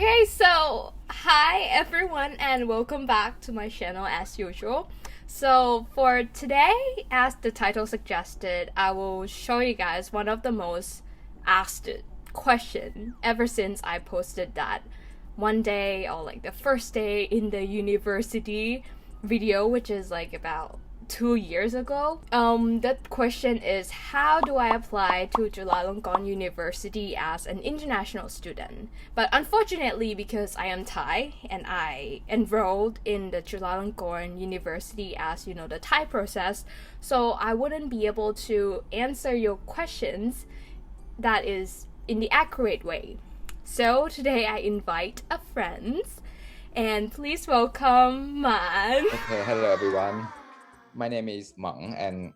Okay, so hi everyone and welcome back to my channel as usual. So for today, as the title suggested, I will show you guys one of the most asked question ever since I posted that one day or like the first day in the university video, which is like about 2 years ago. That question is, how do I apply to Chulalongkorn University as an international student? But unfortunately, because I am Thai and I enrolled in the Chulalongkorn University as the Thai process, so I wouldn't be able to answer your questions that is in the accurate way. So today I invite a friend, and please welcome Man. Okay, hello everyone. My name is Mong and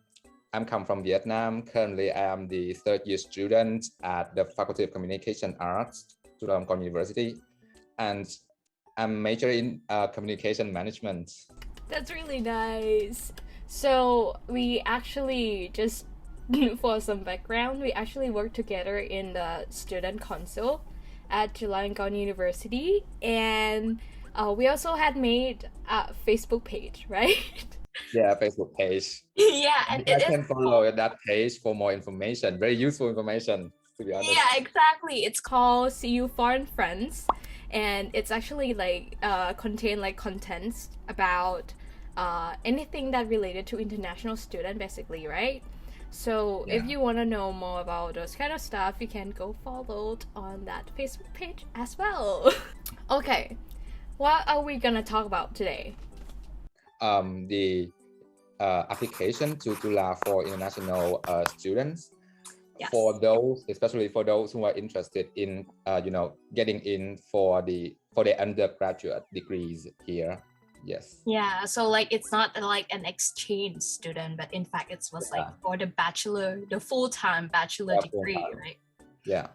I'm come from Vietnam. Currently, I am the third year student at the Faculty of Communication Arts, Chulalongkorn University, and I'm majoring in communication management. That's really nice. So we actually just for some background, we actually worked together in the student council at Chulalongkorn University, and we also had made a Facebook page, right? Yeah, Facebook page. Yeah, and I it is can follow that page for more information. Very useful information, to be honest. yeah, exactly. It's called See You Foreign Friends, and it's actually like contain like contents about anything that related to international student, basically, right? So if Yeah. you want to know more about those kind of stuff, you can go follow on that Facebook page as well. Okay, what are we gonna talk about today? The application to Chula for international students. Yes. For those, especially for those who are interested in, getting in for the undergraduate degrees here. Yes. Yeah, so like it's not like an exchange student, but in fact it was like for the bachelor, the full-time bachelor degree, full-time. right? Yeah.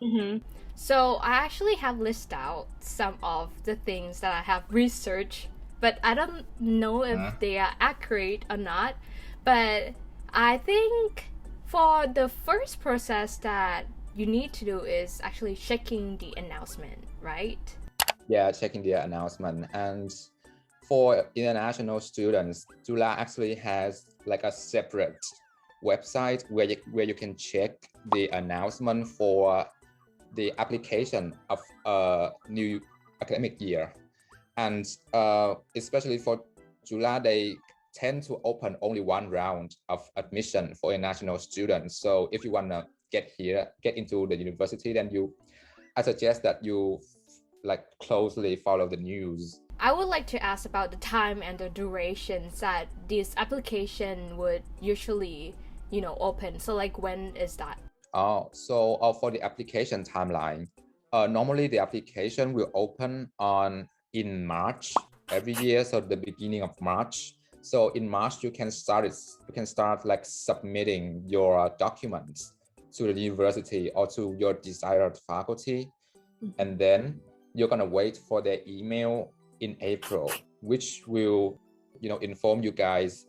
So I actually have listed out some of the things that I have researched, but I don't know if they are accurate or not. But I think for the first process that you need to do is actually checking the announcement, right? Yeah, checking the announcement. And for international students, Chula actually has like a separate website where you can check the announcement for the application of a new academic year. And especially for Chula, they tend to open only one round of admission for international students. So if you want to get into the university, then I suggest that you like closely follow the news. I would like to ask about the time and the durations that this application would usually, open. So like when is that? So for the application timeline, normally the application will open in March every year, so the beginning of March. So in March you can start like submitting your documents to the university or to your desired faculty, and then you're gonna wait for their email in April, which will inform you guys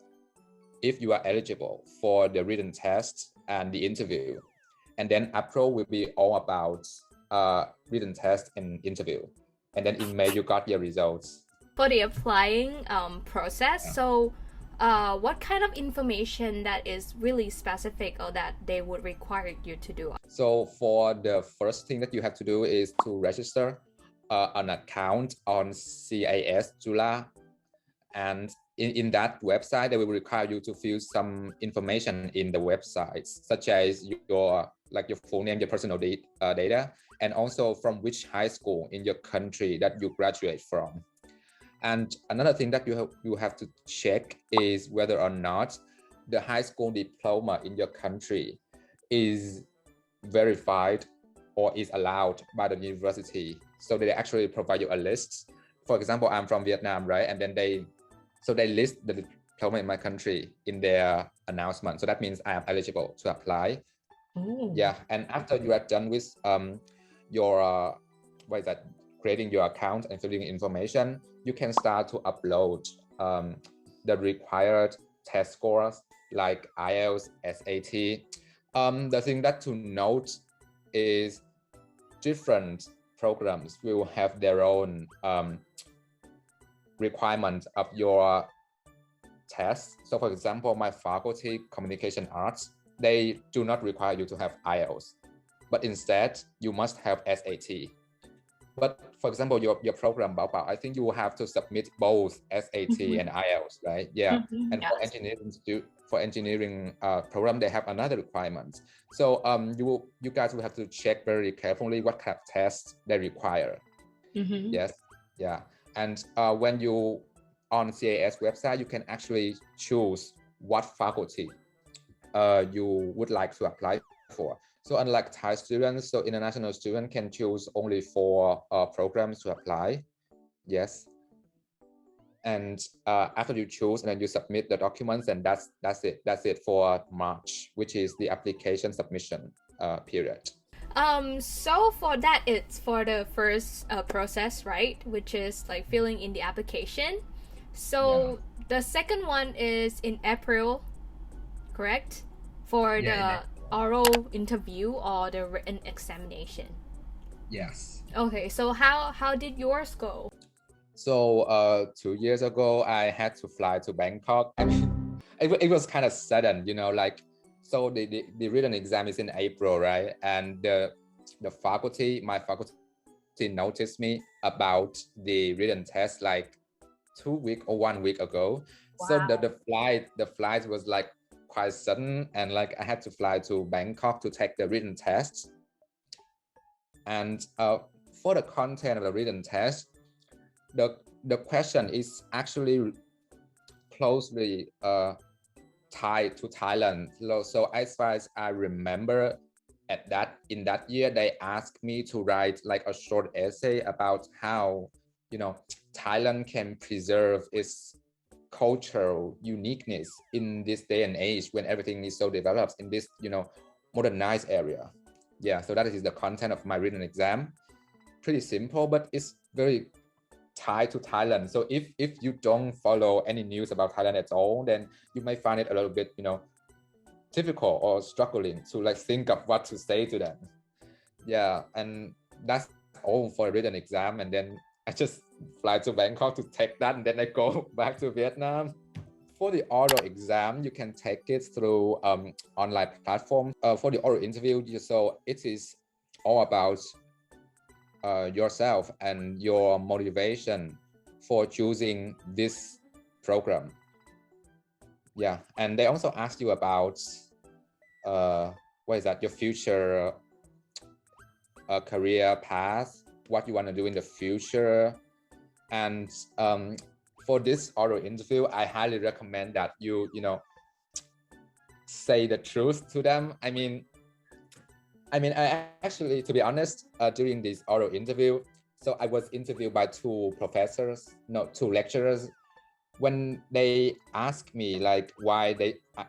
if you are eligible for the written test and the interview. And then April will be all about written test and interview. And then in May, you got your results. For the applying process, so what kind of information that is really specific or that they would require you to do? So for the first thing that you have to do is to register an account on CAS Chula. And in that website, they will require you to fill some information in the website, such as your full name, your personal data, and also from which high school in your country that you graduate from. And another thing that you have to check is whether or not the high school diploma in your country is verified or is allowed by the university. So they actually provide you a list. For example, I'm from Vietnam, right? And then they list the diploma in my country in their announcement. So that means I am eligible to apply. Ooh. Yeah, and after you are done with your creating your account and filling information, you can start to upload the required test scores like IELTS, SAT. The thing that to note is different programs will have their own requirement of your test. So for example, my faculty, communication arts, they do not require you to have IELTS, but instead you must have SAT. But for example, your program, Bao Bao, I think you will have to submit both SAT and IELTS, right? Yeah. And Yes. for engineering program, they have another requirement. So you guys will have to check very carefully what kind of tests they require. Yes. Yeah. And when you on CAS website, you can actually choose what faculty you would like to apply for. So unlike Thai students, so international students can choose only 4 programs to apply. Yes. And after you choose, and then you submit the documents, and that's it. That's it for March, which is the application submission period. So for that, it's for the first process, right? Which is like filling in the application. So the second one is in April, correct? For the oral interview or the written examination. Yes. Okay, so how did yours go? So 2 years ago, I had to fly to Bangkok. I mean, it was kind of sudden, you know, like, so the written exam is in April, right? And the faculty, my faculty noticed me about the written test like 2 weeks or 1 week ago. Wow. So the flight was like quite sudden, and like I had to fly to Bangkok to take the written test. And for the content of the written test, the question is actually closely tied to Thailand. So as far as I remember, in that year, they asked me to write like a short essay about how, you know, Thailand can preserve its cultural uniqueness in this day and age when everything is so developed in this, you know, modernized area. Yeah, so that is the content of my written exam. Pretty simple, but it's very tied to Thailand. So if you don't follow any news about Thailand at all, then you might find it a little bit, you know, difficult or struggling to like think of what to say to them. Yeah, and that's all for a written exam. And then I just fly to Bangkok to take that, and then I go back to Vietnam. For the oral exam, you can take it through online platform. For the oral interview, so it is all about yourself and your motivation for choosing this program. Yeah, and they also ask you about what is that, your future career path, what you want to do in the future. And for this oral interview, I highly recommend that you know, say the truth to them. I mean, I actually, to be honest, during this oral interview, so I was interviewed by 2 lecturers. When they asked me like why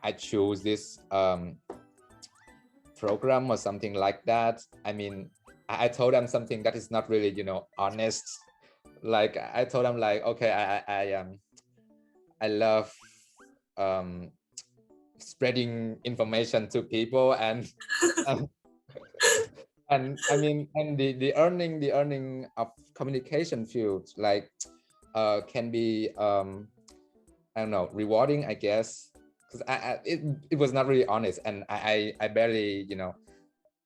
I choose this program or something like that, I mean, I told them something that is not really, you know, honest. Like I told them like, okay, I love spreading information to people, and and I mean, and the earning of communication field like can be I don't know, rewarding, I guess, because it was not really honest, and I barely, you know,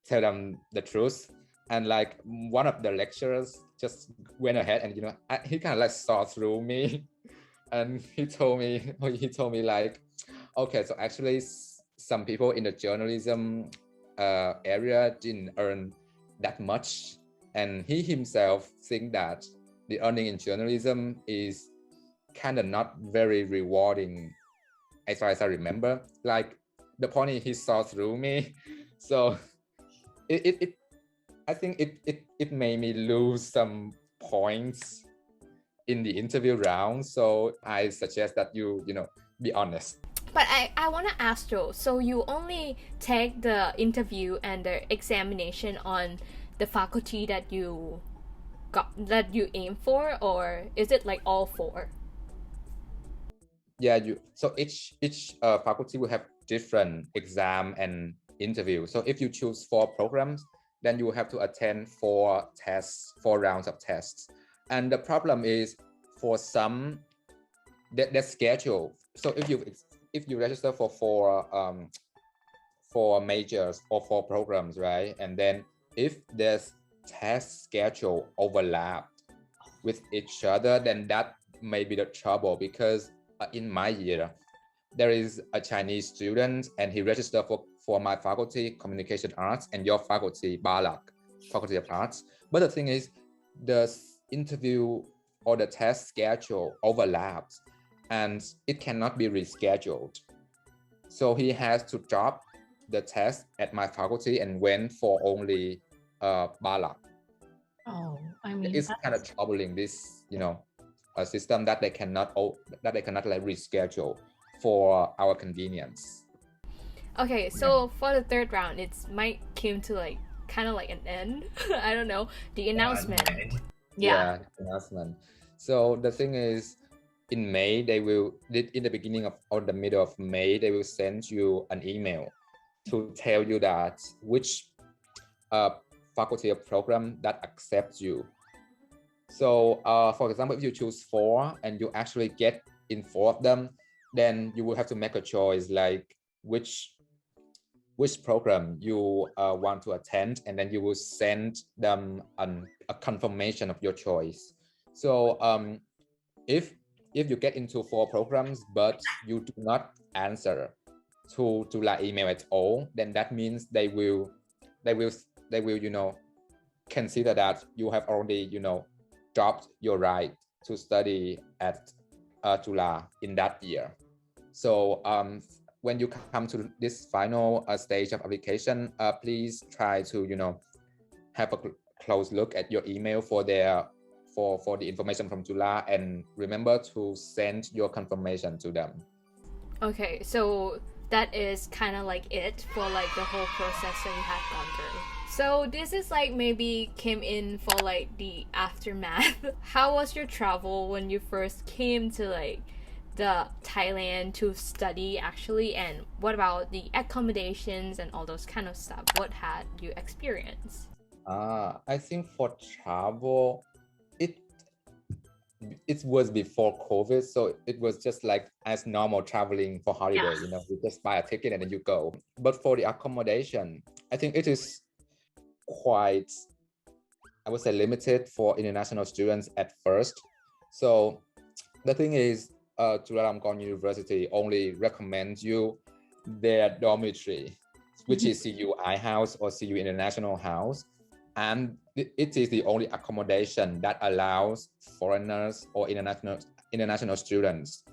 tell them the truth. And like one of the lecturers just went ahead and, you know, he kind of like saw through me, and he told me like, okay, so actually some people in the journalism area didn't earn that much, and he himself think that the earning in journalism is kind of not very rewarding, as far as I remember. Like the point is, he saw through me. So it I think it made me lose some points in the interview round. So I suggest that you know, be honest. But I want to ask you, so you only take the interview and the examination on the faculty that you aim for, or is it like all 4? Yeah, so each faculty will have different exam and interview. So if you choose 4 programs, then you have to attend 4 rounds of tests. And the problem is for some that schedule. So if you register for 4 majors or 4 programs, right? And then if there's test schedule overlap with each other, then that may be the trouble, because in my year there is a Chinese student and he registered for my faculty, Communication Arts, and your faculty, Balak, Faculty of Arts. But the thing is, the interview or the test schedule overlaps and it cannot be rescheduled. So he has to drop the test at my faculty and went for only Balak. Oh, I mean, It's kind of troubling, this, a system that they cannot like reschedule for our convenience. Okay, so for the third round, it might came to like kind of like an end. I don't know, the announcement. yeah. Announcement. So the thing is, in May in the beginning of or the middle of May, they will send you an email to tell you that which faculty or program that accepts you. So for example, if you choose 4 and you actually get in 4 of them, then you will have to make a choice, like which program you want to attend, and then you will send them a confirmation of your choice. So if you get into 4 programs but you do not answer to Chula email at all, then that means they will consider that you have already dropped your right to study at Chula in that year. So when you come to this final stage of application, please try to have a close look at your email for the information from Chula, and remember to send your confirmation to them. Okay, so that is kind of like it for like the whole process that you have gone through. So this is like maybe came in for like the aftermath. How was your travel when you first came to like the Thailand to study actually, and what about the accommodations and all those kind of stuff? What had you experienced? I think for travel, it was before COVID, so it was just like as normal traveling for holiday. You just buy a ticket and then you go. But for the accommodation, I think it is quite, I would say, limited for international students at first. So the thing is, Chulalongkorn University only recommends you their dormitory, which is CUI house or CU International house. And it is the only accommodation that allows foreigners or international students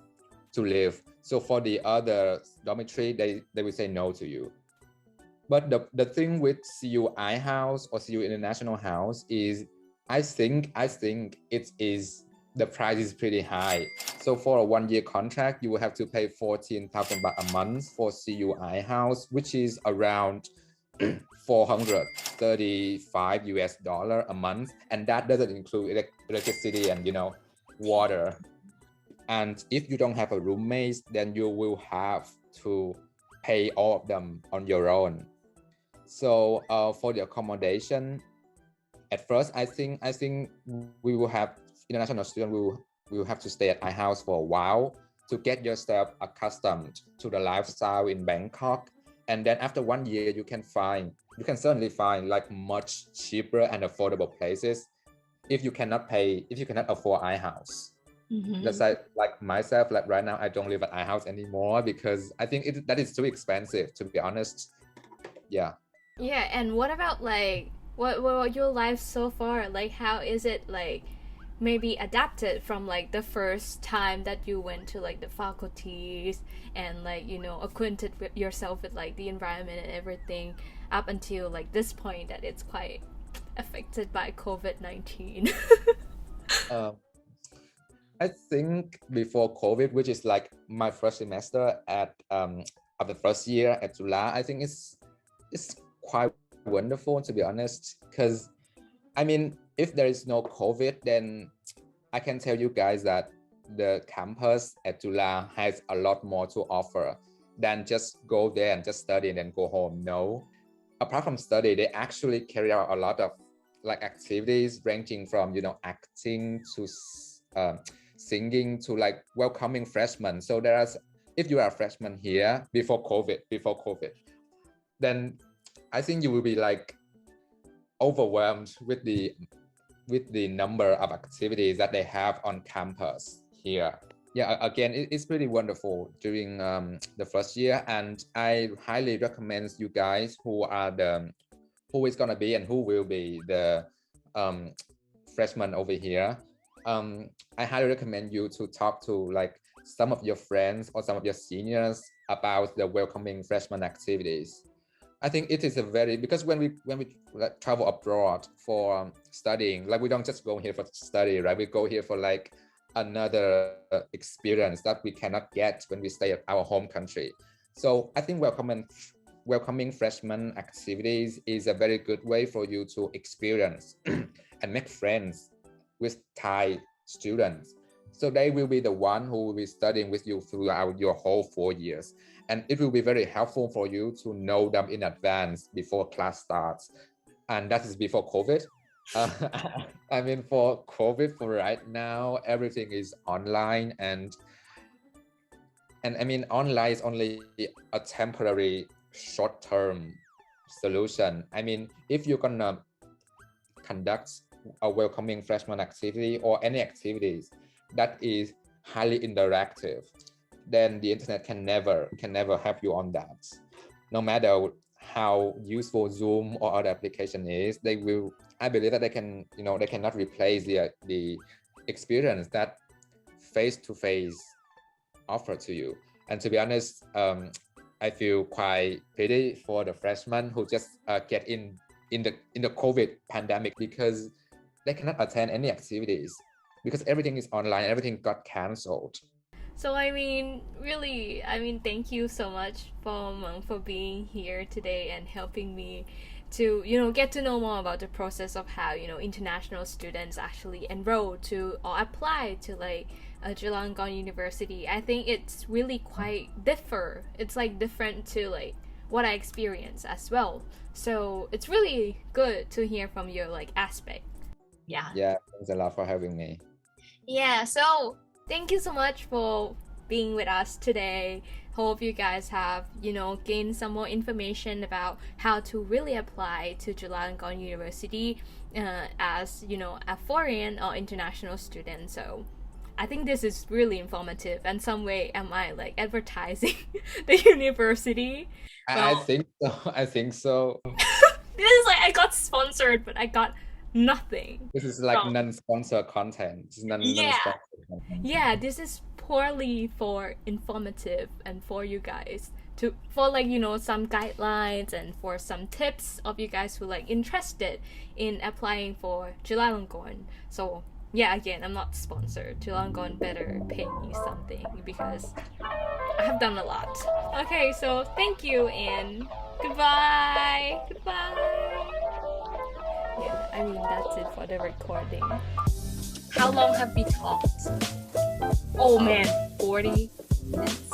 to live. So for the other dormitory, they will say no to you. But the thing with CUI house or CU International house is, I think it is, the price is pretty high. So for a 1-year contract, you will have to pay 14,000 baht a month for CUI house, which is around $435 a month, and that doesn't include electricity and water. And if you don't have a roommate, then you will have to pay all of them on your own. So for the accommodation, at first I think we will have international students will have to stay at my house for a while to get yourself accustomed to the lifestyle in Bangkok. And then after 1 year, you can certainly find like much cheaper and affordable places if you cannot afford iHouse. That's like myself, like right now I don't live at iHouse anymore because I think that is too expensive, to be honest. Yeah, And what about like what your life so far? Like how is it like maybe adapted from like the first time that you went to like the faculties and like acquainted with yourself with like the environment and everything, up until like this point that it's quite affected by COVID-19? I think before COVID, which is like my first semester of the first year at Chula, I think it's quite wonderful, to be honest, because I mean, if there is no COVID, then I can tell you guys that the campus at Chula has a lot more to offer than just go there and just study and then go home. No, apart from study, they actually carry out a lot of like activities ranging from, you know, acting to singing to like welcoming freshmen. So if you are a freshman here before COVID, then I think you will be like overwhelmed with the number of activities that they have on campus here. Yeah, again, it's pretty wonderful during the first year, and I highly recommend you guys who is gonna be and who will be the freshmen over here. I highly recommend you to talk to like some of your friends or some of your seniors about the welcoming freshman activities. I think it is because when we like, travel abroad for studying, like we don't just go here for study, right? We go here for like another experience that we cannot get when we stay at our home country. So I think welcoming freshman activities is a very good way for you to experience and make friends with Thai students. So they will be the one who will be studying with you throughout your whole 4 years. And it will be very helpful for you to know them in advance before class starts. And that is before COVID. I mean, for COVID, for right now, everything is online, and I mean, online is only a temporary short-term solution. I mean, if you're gonna conduct a welcoming freshman activity or any activities that is highly interactive, then the internet can never help you on that. No matter how useful Zoom or other application is, I believe that they cannot replace the experience that face-to-face offer to you. And to be honest, I feel quite pity for the freshmen who just get in the COVID pandemic, because they cannot attend any activities because everything is online, everything got canceled. So I mean, really, thank you so much for being here today and helping me to get to know more about the process of how international students actually enroll to or apply to like Chulalongkorn University. I think it's really quite different. It's like different to like what I experience as well. So it's really good to hear from your like aspect. Yeah. Yeah, thanks a lot for having me. Yeah, so thank you so much for being with us today. Hope you guys have, gained some more information about how to really apply to Chulalongkorn University as, a foreign or international student. So I think this is really informative, and some way am I like advertising the university? I think so. I think so. This is like I got sponsored, but I got nothing. This is like non-sponsored content. Non-sponsored content. Yeah, this is purely for informative and for you guys for like some guidelines and for some tips of you guys who like interested in applying for Chulalongkorn. So yeah, again, I'm not sponsored. Chulalongkorn better pay me something because I have done a lot. Okay, so thank you and goodbye. Yeah, that's it for the recording. How long have we talked? Oh man, 40 minutes.